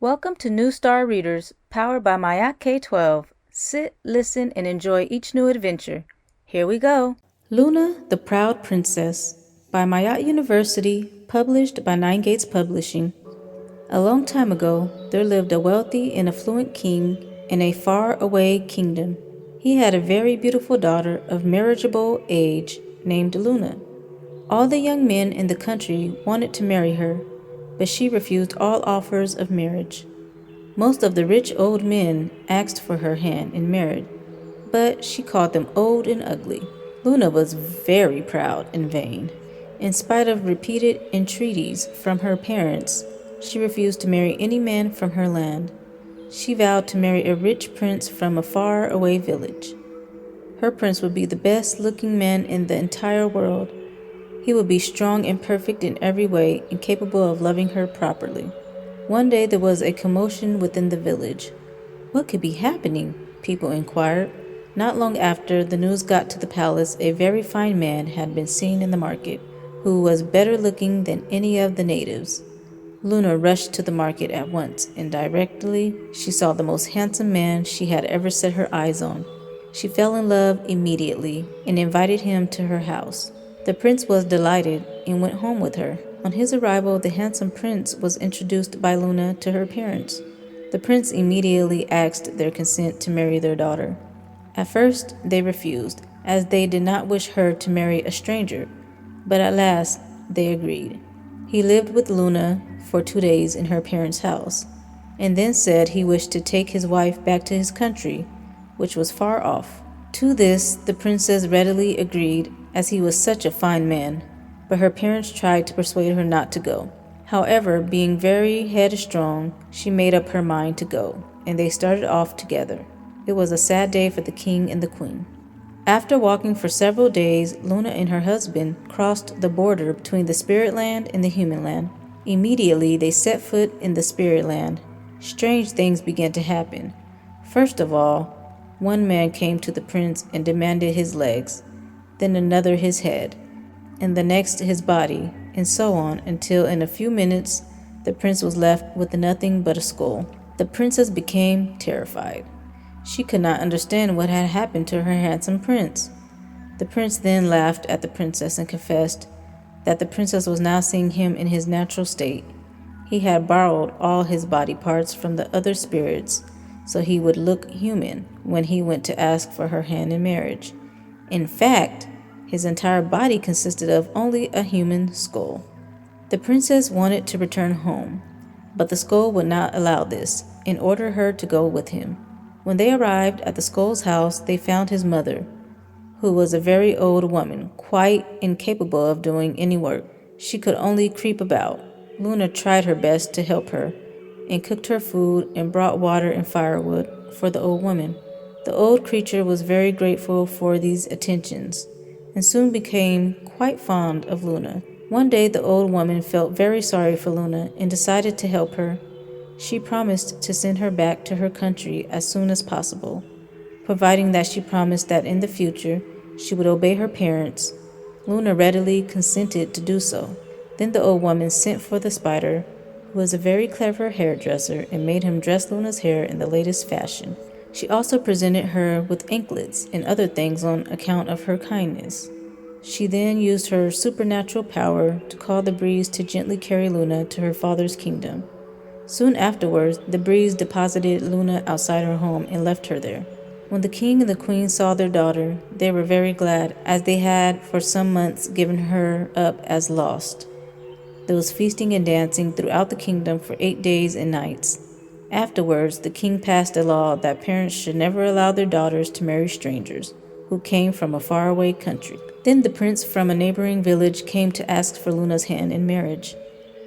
Welcome to New Star Readers, powered by Maat K12. Sit, listen, and enjoy each new adventure. Here we go. Luna, the Proud Princess, by Maat University, published by Nine Gates Publishing. A long time ago, there lived a wealthy and affluent king in a far-away kingdom. He had a very beautiful daughter of marriageable age named Luna. All the young men in the country wanted to marry her, but she refused all offers of marriage. Most of the rich old men asked for her hand in marriage, but she called them old and ugly. Luna was very proud and vain. In spite of repeated entreaties from her parents, she refused to marry any man from her land. She vowed to marry a rich prince from a far-away village. Her prince would be the best-looking man in the entire world. He would be strong and perfect in every way and capable of loving her properly. One day there was a commotion within the village. What could be happening? People inquired. Not long after the news got to the palace, a very fine man had been seen in the market, who was better looking than any of the natives. Luna rushed to the market at once, and directly she saw the most handsome man she had ever set her eyes on. She fell in love immediately and invited him to her house. The prince was delighted and went home with her. On his arrival, the handsome prince was introduced by Luna to her parents. The prince immediately asked their consent to marry their daughter. At first, they refused, as they did not wish her to marry a stranger, but at last they agreed. He lived with Luna for 2 days in her parents' house, and then said he wished to take his wife back to his country, which was far off. To this, the princess readily agreed, as he was such a fine man, but her parents tried to persuade her not to go. However, being very headstrong, she made up her mind to go, and they started off together. It was a sad day for the king and the queen. After walking for several days, Luna and her husband crossed the border between the spirit land and the human land. Immediately, they set foot in the spirit land. Strange things began to happen. First of all, one man came to the prince and demanded his legs, then another his head, and the next his body, and so on until in a few minutes the prince was left with nothing but a skull. The princess became terrified. She could not understand what had happened to her handsome prince. The prince then laughed at the princess and confessed that the princess was now seeing him in his natural state. He had borrowed all his body parts from the other spirits, so he would look human when he went to ask for her hand in marriage. In fact, his entire body consisted of only a human skull. The princess wanted to return home, but the skull would not allow this and ordered her to go with him. When they arrived at the skull's house, they found his mother, who was a very old woman, quite incapable of doing any work. She could only creep about. Luna tried her best to help her, and cooked her food and brought water and firewood for the old woman. The old creature was very grateful for these attentions, and soon became quite fond of Luna. One day the old woman felt very sorry for Luna and decided to help her. She promised to send her back to her country as soon as possible, providing that she promised that in the future she would obey her parents. Luna readily consented to do so. Then the old woman sent for the spider, who was a very clever hairdresser, and made him dress Luna's hair in the latest fashion. She also presented her with anklets and other things on account of her kindness. She then used her supernatural power to call the breeze to gently carry Luna to her father's kingdom. Soon afterwards, the breeze deposited Luna outside her home and left her there. When the king and the queen saw their daughter, they were very glad, as they had for some months given her up as lost. There was feasting and dancing throughout the kingdom for 8 days and nights. Afterwards, the king passed a law that parents should never allow their daughters to marry strangers who came from a faraway country. Then the prince from a neighboring village came to ask for Luna's hand in marriage,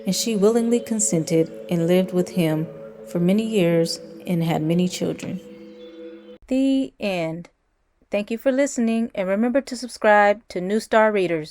and she willingly consented and lived with him for many years and had many children. The end. Thank you for listening, and remember to subscribe to New Star Readers.